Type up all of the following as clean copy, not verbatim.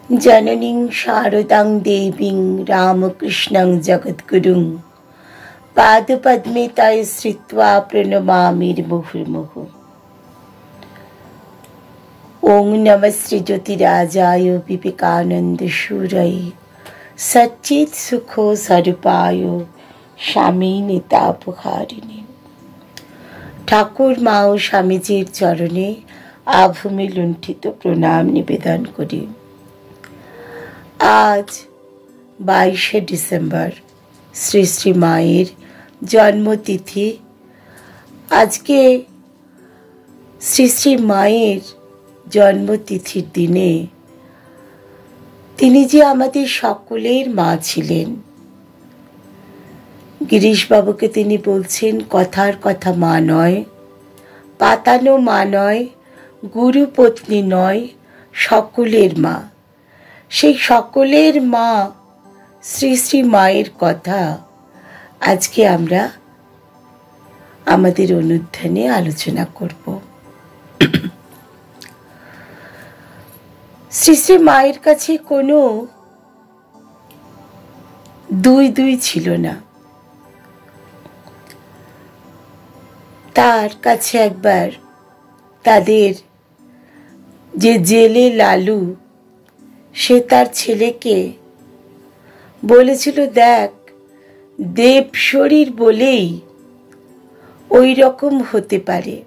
जननीं शारदां देवीं रामकृष्णं जगद्गुरुं पादपद्मे तये श्रित्वा प्रणमामि मुहुर्मुहुः। ओं नमः श्री ज्योतिराजाय विवेकानन्दसूरये सच्चित् सुखो स्वरूपाय स्वामिने तापहारिणे। ঠাকুর মা ও স্বামীজির চরণে আভূমি লুণ্ঠিত প্রণাম নিবেদন করি। আজ 22শে ডিসেম্বর শ্রী শ্রী মায়ের জন্মতিথি। আজকে শ্রী শ্রী মায়ের জন্মতিথির দিনে তিনি যে আমাদের সকলের মা ছিলেন। গিরিশবাবুকে তিনি বলছেন, কথার কথা মা নয়, পাতানো মা নয়, গুরু পত্নী নয়, সকলের মা। সেই সকলের মা শ্রী শ্রী মায়ের কথা আজকে আমরা আমাদের অনুধ্যানে আলোচনা করব। শ্রী শ্রী মায়ের কাছে কোনো দুই ছিল না। তার কাছে একবার তাদের যে জেলে লালু, সে তার ছেলেকে বলেছিল, দেখ, দেব শরীর বলেই ওই রকম হতে পারে,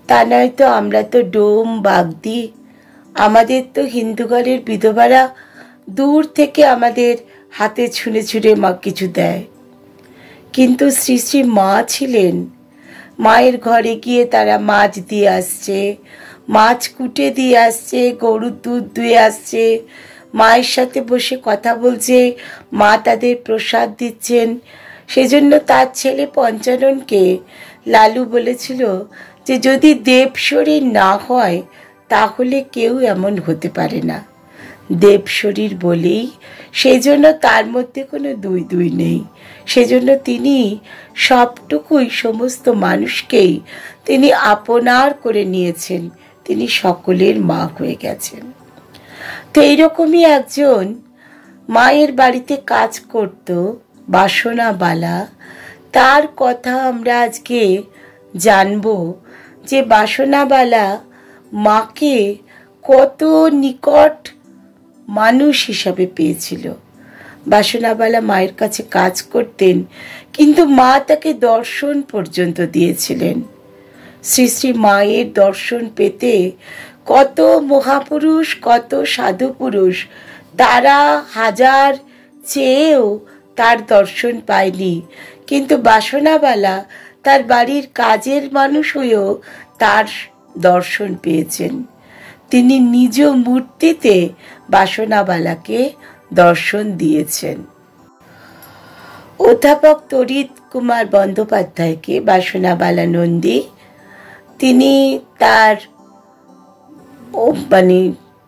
তা নয়তো আমরা তো ডোম বাগদি, আমাদের তো হিন্দু ঘরের বিধবারা দূর থেকে আমাদের হাতে ছুঁড়ে ছুঁড়ে মা কিছু দেয়। কিন্তু শ্রী শ্রী মা ছিলেন, মায়ের ঘরে গিয়ে তারা মাছ দিয়ে আসছে, মাছ কুটে দিয়ে আসছে, গরুর দুধ দুয়ে আসছে, মায়ের সাথে বসে কথা বলছে, মা তাদের প্রসাদ দিচ্ছেন। সেজন্য তার ছেলে পঞ্চাননকে লালু বলেছিল যে যদি দেব শরীর না হয় তাহলে কেউ এমন হতে পারে না। দেব শরীর বলেই, সেই জন্য তার মধ্যে কোনো দুই নেই। সেজন্য তিনি সবটুকুই, সমস্ত মানুষকেই তিনি আপনার করে নিয়েছেন, তিনি সকলের মা হয়ে গেছেন। তো এইরকমই একজন মায়ের বাড়িতে কাজ করত, বাসনাবালা। তার কথা আমরা আজকে জানব যে বাসনাবালা মাকে কত নিকট মানুষ হিসাবে পেয়েছিল। বাসনাবালা মায়ের কাছে কাজ করতেন, কিন্তু মা তাকে দর্শন পর্যন্ত দিয়েছিলেন। শ্রী শ্রী মায়ের দর্শন পেতে কত মহাপুরুষ, কত সাধু পুরুষ, তারা হাজার চেয়েও তার দর্শন পায়নি। কিন্তু বাসনাবালা তার বাড়ির কাজের মানুষ হয়েও তার দর্শন পেয়েছেন। তিনি নিজ মূর্তিতে বাসনাবালাকে দর্শন দিয়েছেন। অধ্যাপক তড়িৎ কুমার বন্দ্যোপাধ্যায়কে বাসনাবালা নন্দী, তিনি তার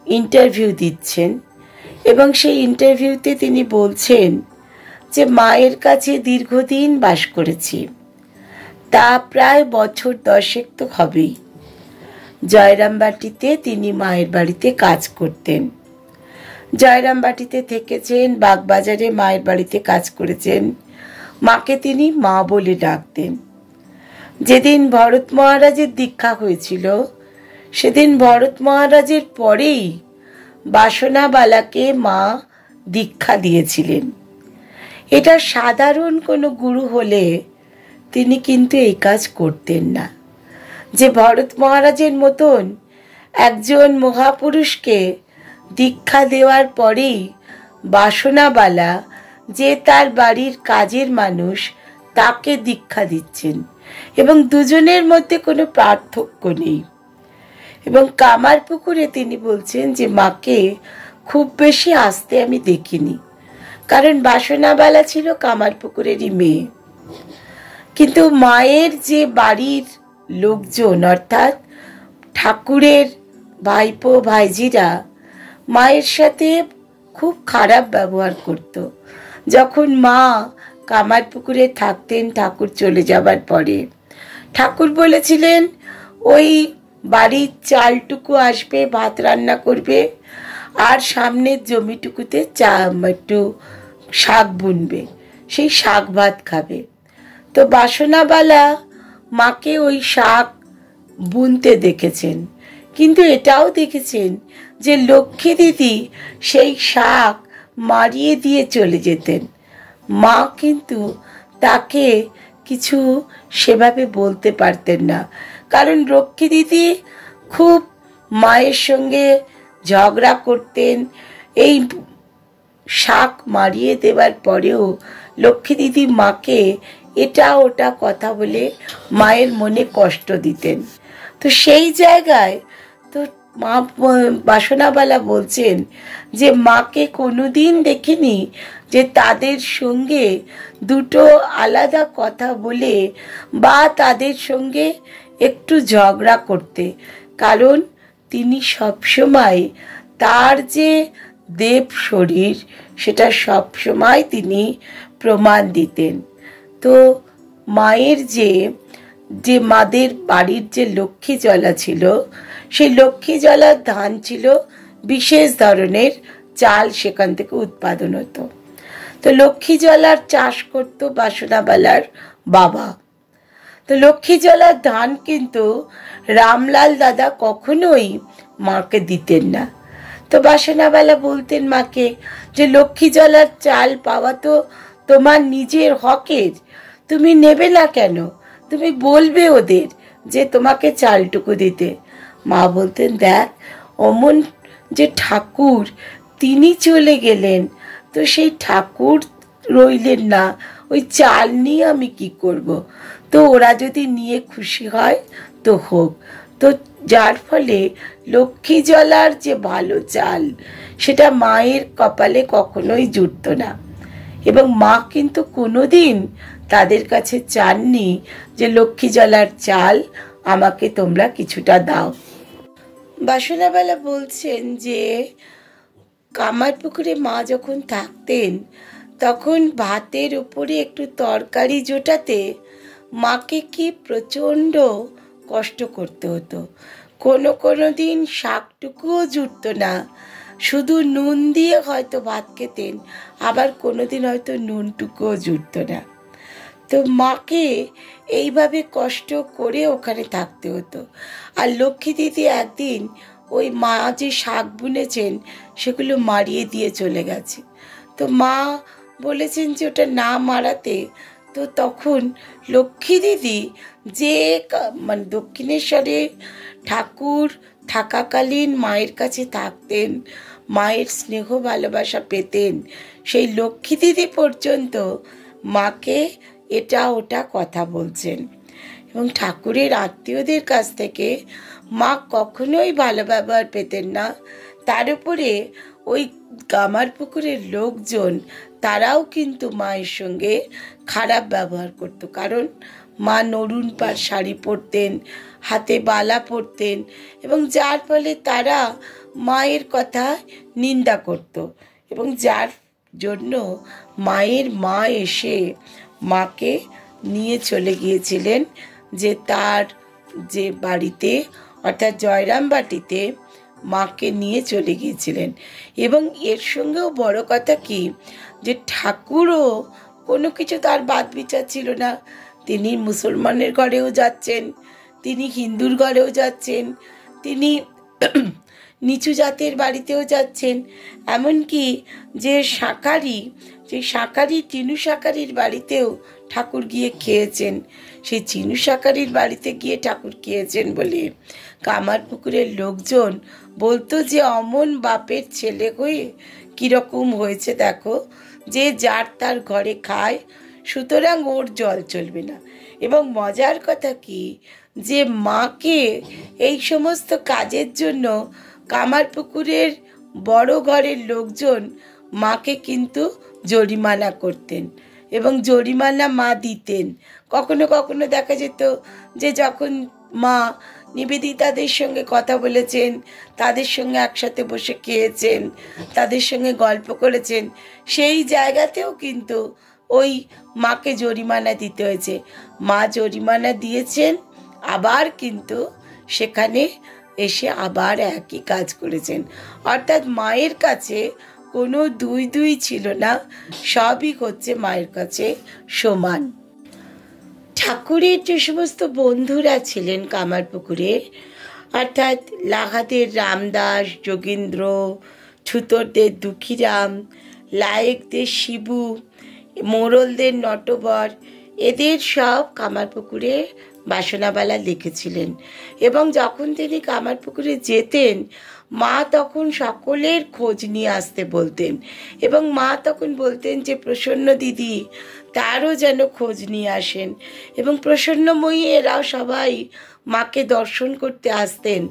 ইন্টারভিউ দিচ্ছেন এবং সেই ইন্টারভিউতে তিনি বলছেন যে মায়ের কাছে দীর্ঘদিন বাস করেছি, তা প্রায় বছর 10 তো হবেই। জয়রামবাটিতে তিনি মায়ের বাড়িতে কাজ করতেন। জয়রামবাটিতে থেকেছেন, বাগবাজারে মায়ের বাড়িতে কাজ করেছেন। মাকে তিনি মা বলে ডাকতেন। যেদিন ভরত মহারাজের দীক্ষা হয়েছিল, সেদিন ভরত মহারাজের পরেই বাসনাবালাকে মা দীক্ষা দিয়েছিলেন। এটা সাধারণ কোনো গুরু হলে তিনি কিন্তু এই কাজ করতেন না। যে ভরত মহারাজের মতন একজন মহাপুরুষকে দীক্ষা দেওয়ার পরেই বাসনাবালা, যে তার বাড়ির কাজের মানুষ, তাকে দীক্ষা দিচ্ছেন এবং দুজনের মধ্যে কোনো পার্থক্য নেই। এবং কামারপুকুরে তিনি বলছেন যে মাকে খুব বেশি আসতে আমি দেখিনি, কারণ বাসনাবালা ছিল কামারপুকুরেরই মেয়ে। কিন্তু মায়ের যে বাড়ির লোকজন, অর্থাৎ ঠাকুরের ভাইপো ভাইজিরা মায়ের সাথে খুব খারাপ ব্যবহার করত। যখন মা কামারপুকুরে থাকতেন, ঠাকুর চলে যাবার পরে ঠাকুর বলেছিলেন ওই বাড়ির চালটুকু আসবে, ভাত রান্না করবে, আর সামনের জমিটুকুতে একটু শাক বুনবে, সেই শাক ভাত খাবে। তো বাসনাবালা মাকে ওই শাক বুনতে দেখেছেন, কিন্তু এটাও দেখেছেন যে লক্ষ্মী দিদি সেই শাক মারিয়ে দিয়ে চলে যেতেন। মা কিন্তু তাকে কিছু সেভাবে বলতে পারতেন না, কারণ লক্ষ্মী দিদি খুব মায়ের সঙ্গে ঝগড়া করতেন। এই শাক মারিয়ে দেওয়ার পরেও লক্ষ্মী দিদি মাকে এটা ওটা কথা বলে মায়ের মনে কষ্ট দিতেন। তো সেই জায়গায় তো মা বাসনাবালা বলছেন যে মাকে কোনোদিন দেখিনি যে তাদের সঙ্গে দুটো আলাদা কথা বলে বা তাদের সঙ্গে একটু ঝগড়া করতে, কারণ তিনি সবসময় তার যে দেব শরীর সেটা সবসময় তিনি প্রমাণ দিতেন। তো মায়ের যে মাদের বাড়ির যে লক্ষ্মী জলা ছিল, সেই লক্ষ্মী জলার ধান ছিল বিশেষ ধরনের চাল, সেখান থেকে উৎপাদন হতো। তো লক্ষ্মী জলার চাষ করতো বাসনাবালার বাবা। তো লক্ষ্মী জলার ধান কিন্তু রামলাল দাদা কখনোই মাকে দিতেন না। তো বাসনাবালা বলতেন মাকে যে লক্ষ্মী জলার চাল পাওয়া তো তোমার নিজের হকের, তুমি নেবে না কেন? তুমি বলবে ওদের যে তোমাকে চালটুকু দিতে। মা বলতেন, দেখ অমন যে ঠাকুর তিনি চলে গেলেন, তো সেই ঠাকুর রইলেন না, ওই চাল নিয়ে আমি কি করব? তো ওরা যদি নিয়ে খুশি হয় তো হোক। তো যার ফলে লক্ষ্মী জলার যে ভালো চাল সেটা মায়ের কপালে কখনোই জুটত না, এবং মা কিন্তু কোনোদিন তাদের কাছে চাননি যে লক্ষ্মী জলার চাল আমাকে তোমরা কিছুটা দাও। বাসনাবালা বলছেন যে কামারপুকুরে মা যখন থাকতেন তখন ভাতের উপরে একটু তরকারি জোটাতে মাকে কি প্রচণ্ড কষ্ট করতে হতো। কোনো দিন শাকটুকুও জুটতো না, শুধু নুন দিয়ে হয়তো ভাত খেতেন, আবার কোনোদিন হয়তো নুনটুকুও জুটতো না। তো মাকে এইভাবে কষ্ট করে ওখানে থাকতে হতো। আর লক্ষ্মী দিদি একদিন ওই মা যে শাক বুনেছেন সেগুলো মারিয়ে দিয়ে চলে গেছে। তো মা বলেছেন যে ওটা না মারাতে। তো তখন লক্ষ্মী দিদি যে মানে দক্ষিণেশ্বরে ঠাকুর থাকাকালীন মায়ের কাছে থাকতেন, মায়ের স্নেহ ভালোবাসা পেতেন, সেই লক্ষ্মী দিদি পর্যন্ত মাকে এটা ওটা কথা বলছেন। এবং ঠাকুরের আত্মীয়দের কাছ থেকে মা কখনোই ভালো ব্যবহার পেতেন না। তার উপরে ওই কামারপুকুরের লোকজন তারাও কিন্তু মায়ের সঙ্গে খারাপ ব্যবহার করত, কারণ মা নরুন পাড় শাড়ি পরতেন, হাতে বালা পরতেন, এবং যার ফলে তারা মায়ের কথা নিন্দা করত, এবং যার জন্য মায়ের মা এসে মাকে নিয়ে চলে গিয়েছিলেন যে তার যে বাড়িতে অর্থাৎ জয়রামবাটিতে মাকে নিয়ে চলে গিয়েছিলেন। এবং এর সঙ্গেও বড় কথা কি যে ঠাকুরও কোনো কিছু তার বাদ বিচার ছিল না। তিনি মুসলমানের ঘরেও যাচ্ছেন, তিনি হিন্দুর ঘরেও যাচ্ছেন, তিনি নিচু জাতের বাড়িতেও যাচ্ছেন, এমনকি যে শাঁখারি টিনু শাঁখারির বাড়িতেও ঠাকুর গিয়ে খেয়েছেন। সেই চিনু শাঁখারির বাড়িতে গিয়ে ঠাকুর খেয়েছেন বলে কামারপুকুরের লোকজন বলতো যে অমন বাপের ছেলে হয়ে কীরকম হয়েছে দেখো, যে যার তার ঘরে খায়, সুতরাং ওর জল চলবে না। এবং মজার কথা কি যে মাকে এই সমস্ত কাজের জন্য কামারপুকুরের বড় ঘরের লোকজন মাকে কিন্তু জরিমানা করতেন, এবং জরিমানা মা দিতেন। কখনো কখনো দেখা যেত যে যখন মা নিবেদিতাদের সঙ্গে কথা বলেছেন, তাদের সঙ্গে একসাথে বসে খেয়েছেন, তাদের সঙ্গে গল্প করেছেন, সেই জায়গাতেও কিন্তু ওই মাকে জরিমানা দিতে হয়েছে। মা জরিমানা দিয়েছেন, আবার কিন্তু সেখানে এসে আবার একই কাজ করেছেন। অর্থাৎ মায়ের কাছে কোনো দুই দুই ছিল না, সবই হচ্ছে মায়ের কাছে সমান। ঠাকুরের যে সমস্ত বন্ধুরা ছিলেন কামারপুকুরে, অর্থাৎ লাহাদের রামদাস, যোগীন্দ্র, ছুতরদের দুঃখীরাম, লায়েকদের শিবু, মোড়লদের নটবর, এদের সব কামারপুকুরে বাসনাবালা লিখেছিলেন। এবং যখন তিনি কামারপুকুরে যেতেন, মা তখন সকলের খোঁজ নিয়ে আসতে বলতেন, এবং মা তখন বলতেন যে প্রসন্ন দিদি তারও যেন খোঁজ নিয়ে আসেন। এবং প্রসন্নময়ী এরাও সবাই মাকে দর্শন করতে আসতেন,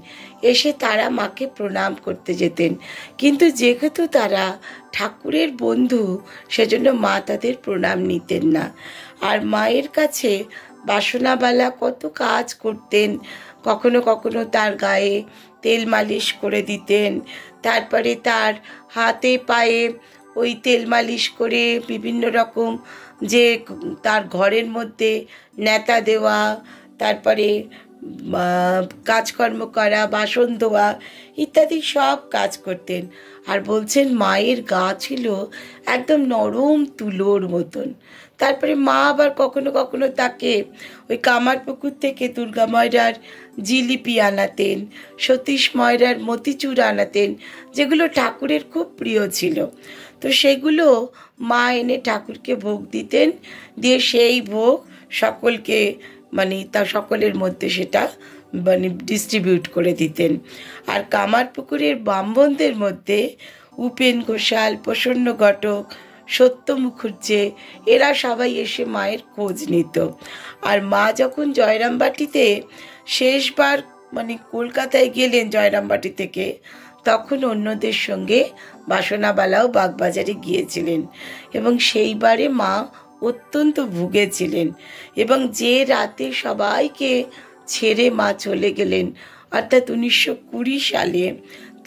এসে তারা মাকে প্রণাম করতে যেতেন। কিন্তু যেহেতু তারা ঠাকুরের বন্ধু, সেজন্য মা তাদের প্রণাম নিতেন না। আর মায়ের কাছে বাসনাবালা কত কাজ করতেন। কখনো কখনো তার গায়ে তেল মালিশ করে দিতেন, তারপরে তার হাতে পায়ে ওই তেল মালিশ করে বিভিন্ন রকম যে তার ঘরের মধ্যে নেতা দেওয়া, তারপরে কাজকর্ম করা, বাসন ধোয়া ইত্যাদি সব কাজ করতেন। আর বলছেন মায়ের গা ছিল একদম নরম তুলোর মতন। তারপরে মা আবার কখনো কখনো তাকে ওই কামারপুকুর থেকে দুর্গা ময়রার জিলিপি আনাতেন, সতীশ ময়রার মতিচুর আনাতেন, যেগুলো ঠাকুরের খুব প্রিয় ছিল। তো সেগুলো মা এনে ঠাকুরকে ভোগ দিতেন, দিয়ে সেই ভোগ সকলকে সকলের মধ্যে সেটা ডিস্ট্রিবিউট করে দিতেন। আর কামারপুকুরের ব্রাহ্মণদের মধ্যে উপেন ঘোষাল, প্রসন্ন ঘটক, সত্য মুখুজ্জে, এরা সবাই এসে মায়ের খোঁজ নিত। আর মা যখন জয়রামবাটিতে শেষবার কলকাতায় গেলেন জয়রামবাটি থেকে, তখন অন্যদের সঙ্গে বাসনাবালাও বাগবাজারে গিয়েছিলেন, এবং সেইবারে মা অত্যন্ত ভুগেছিলেন। এবং যে রাতে সবাইকে ছেড়ে মা চলে গেলেন, অর্থাৎ 1920 সালে,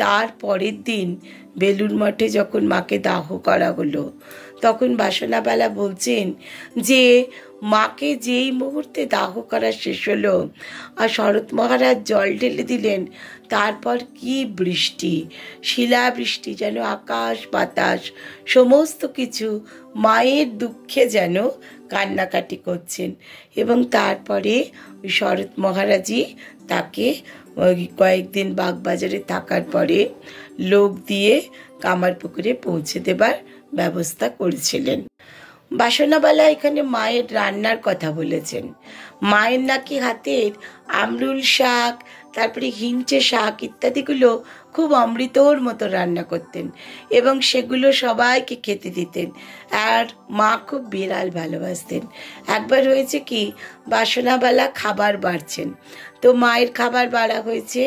তার পরের দিন বেলুড় মঠে যখন মাকে দাহ করা হলো, তখন বাসনাবালা বলছেন যে মাকে যেই মুহূর্তে দাহ করা শেষ হলো আর শরৎ মহারাজ জল ঢেলে দিলেন, তারপর কি বৃষ্টি, শিলাবৃষ্টি, যেন আকাশ বাতাস সমস্ত কিছু মায়ের দুঃখে যেন কান্নাকাটি করছেন। এবং তারপরে ওই শরৎ মহারাজই তাকে কয়েকদিন বাগবাজারে থাকার পরে লোক দিয়ে কামারপুকুরে পৌঁছে দেবার ব্যবস্থা করেছিলেন। বাসনাবালা এখানে মায়ের রান্নার কথা বলেছেন। মায়ের নাকি হাতের আমরুল শাক, তারপরে হিঞ্চে শাক ইত্যাদিগুলো খুব অমৃতর মতো রান্না করতেন, এবং সেগুলো সবাইকে খেতে দিতেন। আর মা খুব বিড়াল ভালোবাসতেন। একবার হয়েছে কি, বাসনাবালা খাবার বাড়ছেন, তো মায়ের খাবার বাড়া হয়েছে,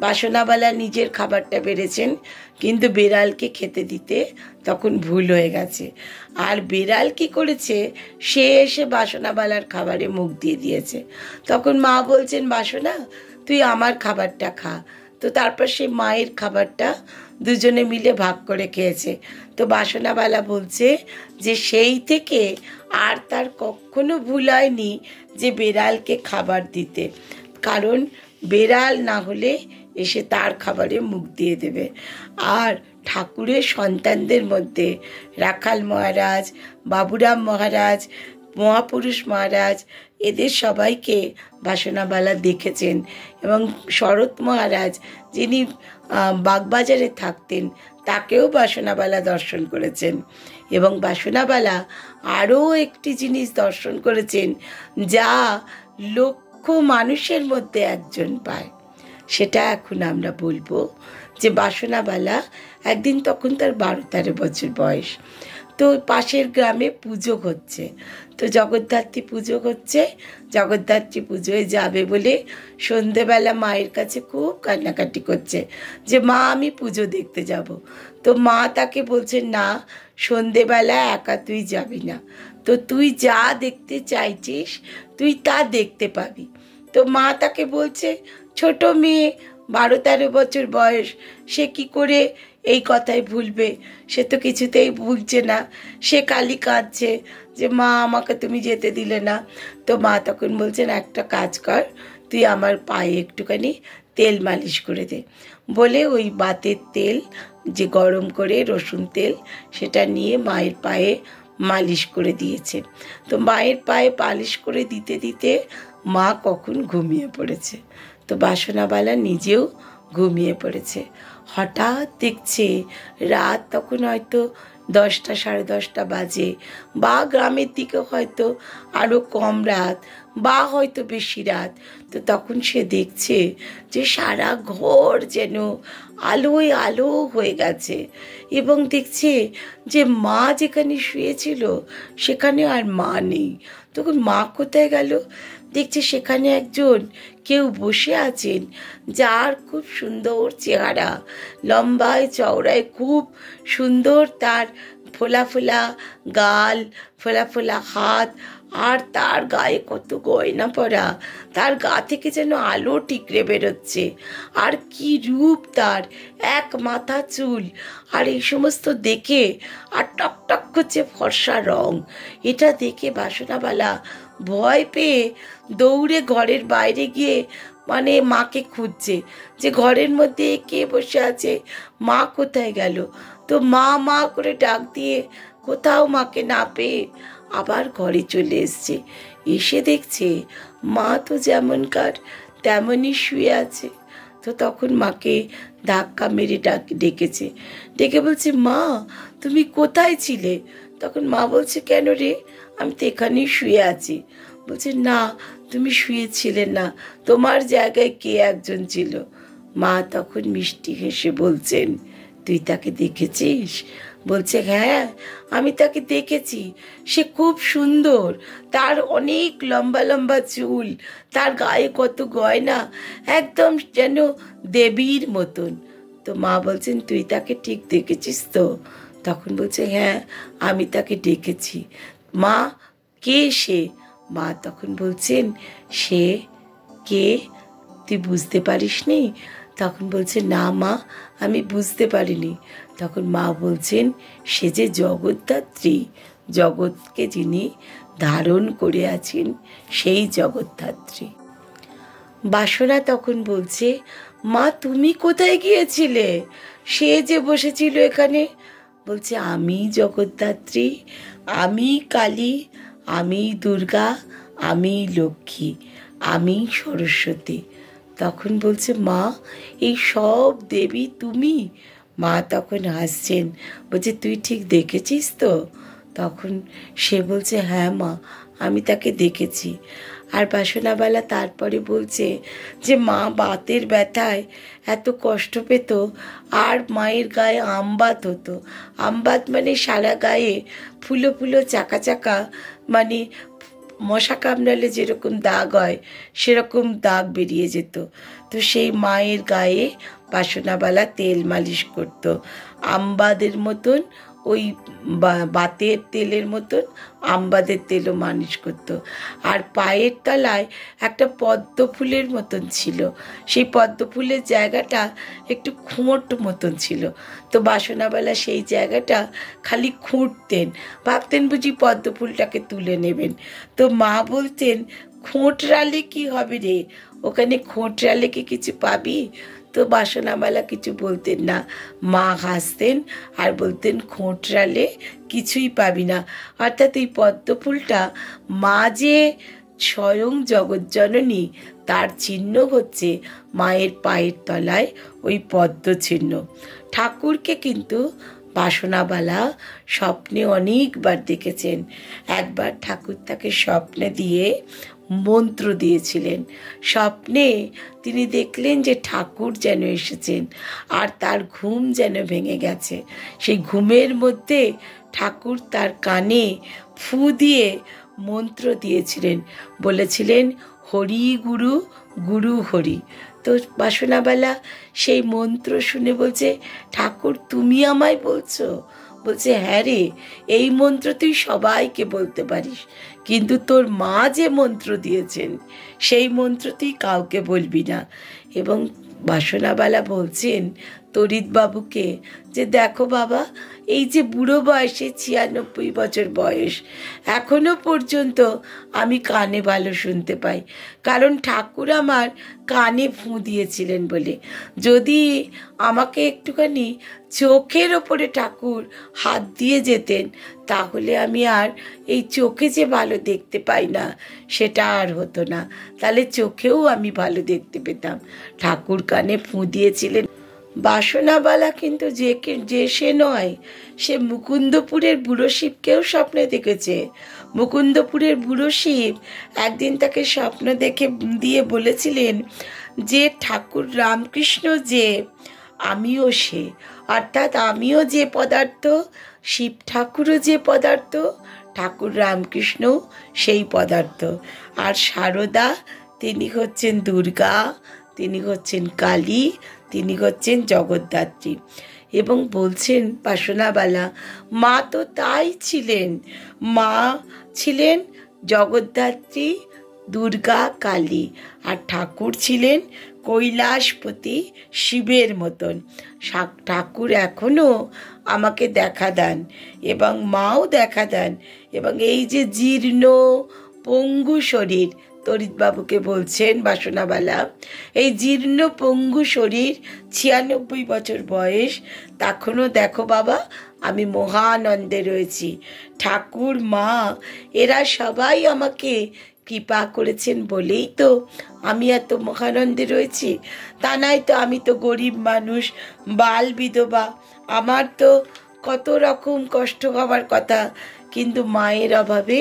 বাসনাবালা নিজের খাবারটা বেড়েছেন, কিন্তু বিড়ালকে খেতে দিতে তখন ভুল হয়ে গেছে। আর বিড়াল কি করেছে, সে এসে বাসনাবালার খাবারে মুখ দিয়ে দিয়েছে। তখন মা বলছেন, বাসনা তুই আমার খাবারটা খা। তো তারপর সে মায়ের খাবারটা দুজনে মিলে ভাগ করে খেয়েছে। তো বাসনাবালা বলছে যে সেই থেকে আর তার কখনো ভুল হয়নি যে বেড়ালকে খাবার দিতে, কারণ বেড়াল না হলে এসে তার খাবারে মুখ দিয়ে দেবে। আর ঠাকুরের সন্তানদের মধ্যে রাখাল মহারাজ, বাবুরাম মহারাজ, মহাপুরুষ মহারাজ, এদের সবাইকে বাসনাবালা দেখেছেন। এবং শরৎ মহারাজ, যিনি বাগবাজারে থাকতেন, তাকেও বাসনাবালা দর্শন করেছেন। এবং বাসনাবালা আরও একটি জিনিস দর্শন করেছেন, যা লক্ষ মানুষের মধ্যে একজন পায়। সেটা এখন আমরা বলবো যে বাসনাবালা একদিন, তখন তার 12-13 বছর বয়স, তো পাশের গ্রামে পুজো হচ্ছে, তো জগদ্ধাত্রী পুজো হচ্ছে, জগদ্ধাত্রী পুজোয় যাবে বলে সন্ধেবেলা মায়ের কাছে খুব কান্নাকাটি করছে যে মা আমি পুজো দেখতে যাব। তো মা তাকে বলছে, না, সন্ধেবেলা একা তুই যাবি না, তো তুই যা দেখতে চাইছিস তুই তা দেখতে পাবি। তো মা তাকে বলছে, ছোট মেয়ে, 12-13 বছর বয়স, সে কি করে এই কথাই ভুলবে? সে তো কিছুতেই ভুলছে না, সে খালি কাঁদছে যে মা আমাকে তুমি যেতে দিলে না। তো মা তখন বলছেন, একটা কাজ কর, তুই আমার পায়ে একটুখানি তেল মালিশ করে দে। বলে ওই বাতের তেল যে গরম করে রসুন তেল সেটা নিয়ে মায়ের পায়ে মালিশ করে দিয়েছে। তো মায়ের পায়ে পালিশ করে দিতে দিতে মা কখন ঘুমিয়ে পড়েছে। তো বাসনাবালা নিজেও ঘুমিয়ে পড়েছে। হঠাৎ দেখছে রাত তখন হয়তো 10টা সাড়ে 10টা বাজে, বা গ্রামের দিকে হয়তো আরও কম রাত, বা হয়তো বেশি রাত। তো তখন সে দেখছে যে সারা ঘর যেন আলোয় আলো হয়ে গেছে, এবং দেখছে যে মা যেখানে শুয়েছিল সেখানে আর মা নেই। তখন মা কোথায় গেল? দেখছে সেখানে একজন কেউ বসে আছেন, যার খুব সুন্দর চেহারা, লম্বায় চওড়ায় খুব সুন্দর, তার ফোলা ফোলা গাল, ফোলা ফোলা হাত, আর তার গায়ে কত গয়না পরা, তার গা থেকে যেন আলো ঠিকরে বেরোচ্ছে। আর কি রূপ তার, এক মাথা চুল, আর এই সমস্ত দেখে, আর টকটক করছে ফর্সা রং। এটা দেখে বাসনাবালা ভয় পেয়ে দৌড়ে ঘরের বাইরে গিয়ে মানে মাকে খুঁজছে, যে ঘরের মধ্যে কে বসে আছে, মা কোথায় গেল। তো মা মা করে ডাক দিয়ে কোথাও মাকে না পেয়ে আবার ঘরে চলে এসছে। এসে দেখছে মা তো যেমনকার তেমনই শুয়ে আছে। তো তখন মাকে ধাক্কা মেরে ডেকেছে, ডেকে বলছে, মা তুমি কোথায় ছিলে? তখন মা বলছে, কেন রে, আমি তো এখানেই শুয়ে আছি। বলছে, না তুমি শুয়েছিলে না, তোমার জায়গায় কে একজন ছিল। মা তখন মিষ্টি হেসে বলছেন, তুই তাকে দেখেছিস? বলছে, হ্যাঁ আমি তাকে দেখেছি, সে খুব সুন্দর, তার অনেক লম্বা লম্বা চুল, তার গায়ে কত গয়না, একদম যেন দেবীর মতন। তো মা বলছেন, তুই তাকে ঠিক দেখেছিস তো? তখন বলছে, হ্যাঁ আমি তাকে দেখেছি। মা কে সে? মা তখন বলছেন, সে কে তুই বুঝতে পারিসনি? তখন বলছে, না মা আমি বুঝতে পারিনি। তখন মা বলছেন, সে যে জগদ্ধাত্রী, জগৎকে যিনি ধারণ করে আছেন সেই জগদ্ধাত্রী। বাসনা তখন বলছে, মা তুমি কোথায় গিয়েছিলে? সে যে বসেছিল এখানে। বলছে, আমি জগদ্ধাত্রী, আমি কালী, আমি দুর্গা, আমি লক্ষ্মী, আমি সরস্বতী। তখন বলছে, মা এই সব দেবী তুমি? মা তখন হাসছেন, বলছে, তুই ঠিক দেখেছিস তো? তখন সে বলছে, হ্যাঁ মা আমি তাকে দেখেছি। আর বাসনাবালা তারপরে বলছে যে মা বাতের ব্যথায় এত কষ্ট পেত, আর মায়ের গায়ে আমবাত হতো। আমবাত মানে সারা গায়ে ফুলো ফুলো চাকা চাকা, মানে মশা কামড়ালে যেরকম দাগ হয় সেরকম দাগ বেরিয়ে যেত। তো সেই মায়ের গায়ে বাসনাবালা তেল মালিশ করতো, আমবাদের মতন, ওই বাতের তেলের মতন আমবাদের তেলও মালিশ করতো। আর পায়ের তলায় একটা পদ্ম ফুলের মতন ছিল, সেই পদ্ম ফুলের জায়গাটা একটু খুঁট মতন ছিল। তো বাসনাবালা সেই জায়গাটা খালি খুঁটতেন, ভাবতেন বুঝি পদ্ম ফুলটাকে তুলে নেবেন। তো মা বলতেন, খোঁটরালে কি হবে রে, ওখানে খোঁটরালে কি কিছু পাবি? তো বাসনাবালা কিছু বলতেন না, মা হাসতেন আর বলতেন, খোঁটরালে কিছুই পাবি না। অর্থাৎ এই পদ্ম ফুলটা মা যে স্বয়ং জগজ্জননী, তার চিহ্ন হচ্ছে মায়ের পায়ের তলায় ওই পদ্ম চিহ্ন। ঠাকুরকে কিন্তু বাসনাবালা স্বপ্নে অনেকবার দেখেছেন। একবার ঠাকুর তাকে স্বপ্নে দিয়ে মন্ত্র দিয়েছিলেন। স্বপ্নে তিনি দেখলেন যে ঠাকুর যেন এসেছেন, আর তার ঘুম যেন ভেঙে গেছে। সেই ঘুমের মধ্যে ঠাকুর তার কানে ফু দিয়ে মন্ত্র দিয়েছিলেন, বলেছিলেন, হরি গুরু, গুরু হরি। তো বাসনাবালা সেই মন্ত্র শুনে বলছে, ঠাকুর তুমি আমায় বলছো? বলছে, হ্যাঁ রে, এই মন্ত্র তুই সবাইকে বলতে পারিস, কিন্তু তোর মা যে মন্ত্র দিয়েছেন সেই মন্ত্র তুই কাউকে বলবি না। এবং বাসনাবালা বলছেন, তড়িৎবাবুকে যে দেখো বাবা, এই যে বুড়ো বয়সে 96 বছর বয়স, এখনো পর্যন্ত আমি কানে ভালো শুনতে পাই, কারণ ঠাকুর আমার কানে ফুঁ দিয়েছিলেন বলে। যদি আমাকে একটুখানি চোখের ওপরে ঠাকুর হাত দিয়ে যেতেন, তাহলে আমি আর এই চোখে যে ভালো দেখতে পাই না সেটা আর হতো না, তাহলে চোখেও আমি ভালো দেখতে পেতাম। ঠাকুর কানে ফুঁ দিয়েছিলেন। বাসনাবালা কিন্তু যে সে নয়, সে মুকুন্দপুরের বুড়ো শিবকেও স্বপ্নে দেখেছে। মুকুন্দপুরের বুড়ো শিব একদিন তাকে স্বপ্ন দেখে দিয়ে বলেছিলেন যে ঠাকুর রামকৃষ্ণ যে, আমিও সে, অর্থাৎ আমিও যে পদার্থ, শিব ঠাকুরও যে পদার্থ, ঠাকুর রামকৃষ্ণ সেই পদার্থ। আর সারদা, তিনি হচ্ছেন দুর্গা, তিনি হচ্ছেন কালী, তিনি হচ্ছেন জগদ্ধাত্রী। এবং বলছেন বাসনাবালা, মা তো তাই ছিলেন, মা ছিলেন জগদ্ধাত্রী, দুর্গা, কালী, আর ঠাকুর ছিলেন কৈলাসপতি শিবের মতন। ঠাকুর এখনও আমাকে দেখা দেন এবং মাও দেখা দেন। এবং এই যে জীর্ণ পঙ্গু শরীর, তড়িৎবাবুকে বলছেন বাসনাবালা, এই জীর্ণ পঙ্গু শরীর, 96 বছর বয়স, তখনও দেখো বাবা আমি মহানন্দে রয়েছি। ঠাকুর, মা, এরা সবাই আমাকে কৃপা করেছেন বলেই তো আমি এত মহানন্দে রয়েছি। তা নয় তো আমি তো গরিব মানুষ, বাল বিধবা, আমার তো কত রকম কষ্ট হওয়ার কথা, কিন্তু মায়ের অভাবে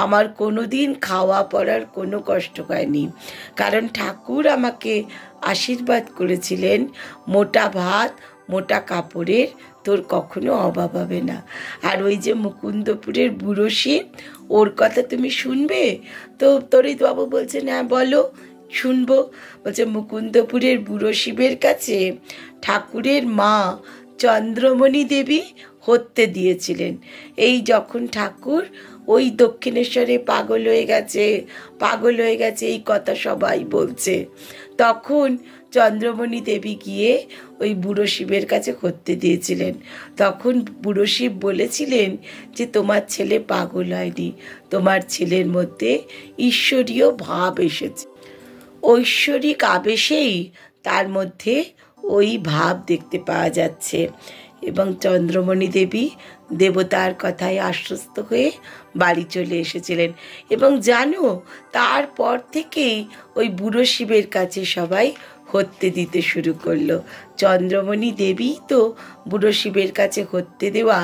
আমার কোনো দিন খাওয়া পড়ার কোনো কষ্ট হয়নি, কারণ ঠাকুর আমাকে আশীর্বাদ করেছিলেন, মোটা ভাত মোটা কাপড়ের তোর কখনো অভাব হবে না। আর ওই যে মুকুন্দপুরের বুড়ো শিব, ওর কথা তুমি শুনবে? তো তড়িৎবাবু বলছেন হ্যাঁ বলো, শুনবো। বলছে মুকুন্দপুরের বুড়ো শিবের কাছে ঠাকুরের মা চন্দ্রমণি দেবী হত্যে দিয়েছিলেন। এই যখন ঠাকুর ওই দক্ষিণেশ্বরে পাগল হয়ে গেছে এই কথা সবাই বলছে, তখন চন্দ্রমণি দেবী গিয়ে ওই বুড়ো শিবের কাছে হত্যে দিয়েছিলেন। তখন বুড়ো শিব বলেছিলেন যে তোমার ছেলে পাগল হয়নি, তোমার ছেলের মধ্যে ঈশ্বরীয় ভাব এসেছে, ঐশ্বরিক আবেশেই তার মধ্যে ওই ভাব দেখতে পাওয়া যাচ্ছে। এবং চন্দ্রমণি দেবী দেবতার কথায় আশ্বস্ত হয়ে বাড়ি চলে এসেছিলেন। এবং জানো, তারপর থেকেই ওই বুড়ো শিবের কাছে সবাই হত্যে দিতে শুরু করলো। চন্দ্রমণি দেবী তো বুড়ো শিবের কাছে হত্যে দেওয়া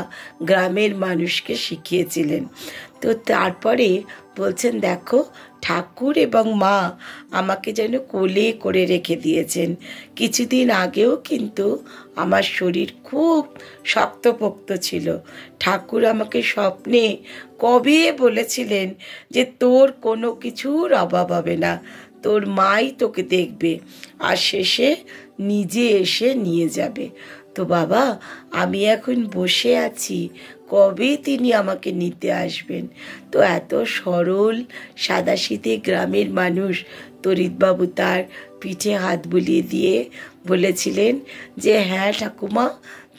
গ্রামের মানুষকে শিখিয়েছিলেন। তো তারপরে বলছেন দেখো, ঠাকুর এবং মা আমাকে যেন কোলে করে রেখে দিয়েছেন। কিছুদিন আগেও কিন্তু আমার শরীর খুব শক্তপোক্ত ছিল। ঠাকুর আমাকে স্বপ্নে কবে বলেছিলেন যে তোর কোনো কিছুর অভাব হবে না, তোর মাই তোকে দেখবে আর শেষে নিজে এসে নিয়ে যাবে। তো বাবা, আমি এখন বসে আছি, কবে তিনি আমাকে নিতে আসবেন। তো এত সরল সাদাসিধে গ্রামের মানুষ তড়িৎবাবু তার পিঠে হাত বুলিয়ে দিয়ে বলেছিলেন যে হ্যাঁ ঠাকুমা,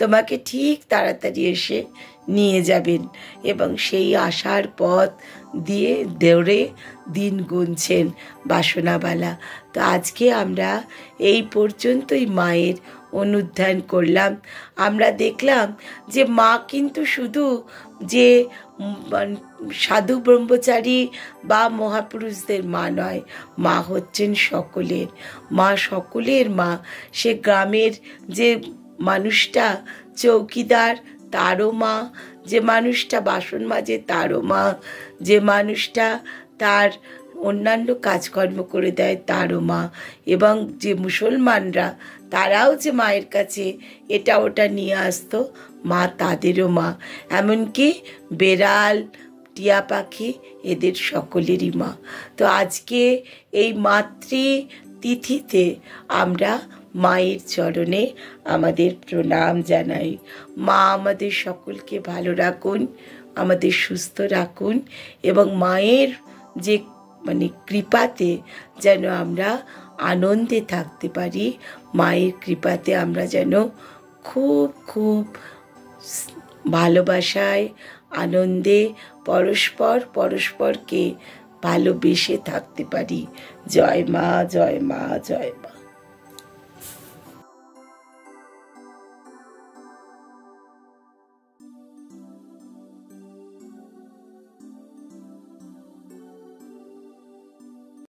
তোমাকে ঠিক তাড়াতাড়ি এসে নিয়ে যাবেন। এবং সেই আশার পথ দিয়ে দৌড়ে দিন গুনছেন বাসনাবালা। তো আজকে আমরা এই পর্যন্তই মায়ের অনুধ্যান করলাম। আমরা দেখলাম যে মা কিন্তু শুধু যে সাধু ব্রহ্মচারী বা মহাপুরুষদের মা নয়, মা হচ্ছেন সকলের মা, সকলের মা। সে গ্রামের যে মানুষটা চৌকিদার তারও মা, যে মানুষটা বাসন মাজে তারও মা, যে মানুষটা তার অন্যান্য কাজকর্ম করে দেয় তারও মা, এবং যে মুসলমানরা তারাও যে মায়ের কাছে এটা ওটা নিয়ে আসতো, মা তাদেরও মা। এমনকি বেড়াল, টিয়া পাখি, এদের সকলেরই মা। তো আজকে এই মাতৃ তিথিতে আমরা মায়ের চরণে আমাদের প্রণাম জানাই। মা আমাদের সকলকে ভালো রাখুন, আমাদের সুস্থ রাখুন, এবং মায়ের যে কৃপাতে যেন আমরা আনন্দে থাকতে পারি, মায়ের কৃপাতে আমরা যেন খুব খুব ভালোবাসায় আনন্দে পরস্পরকে ভালোবেসে থাকতে পারি। জয় মা, জয় মা, জয় মা।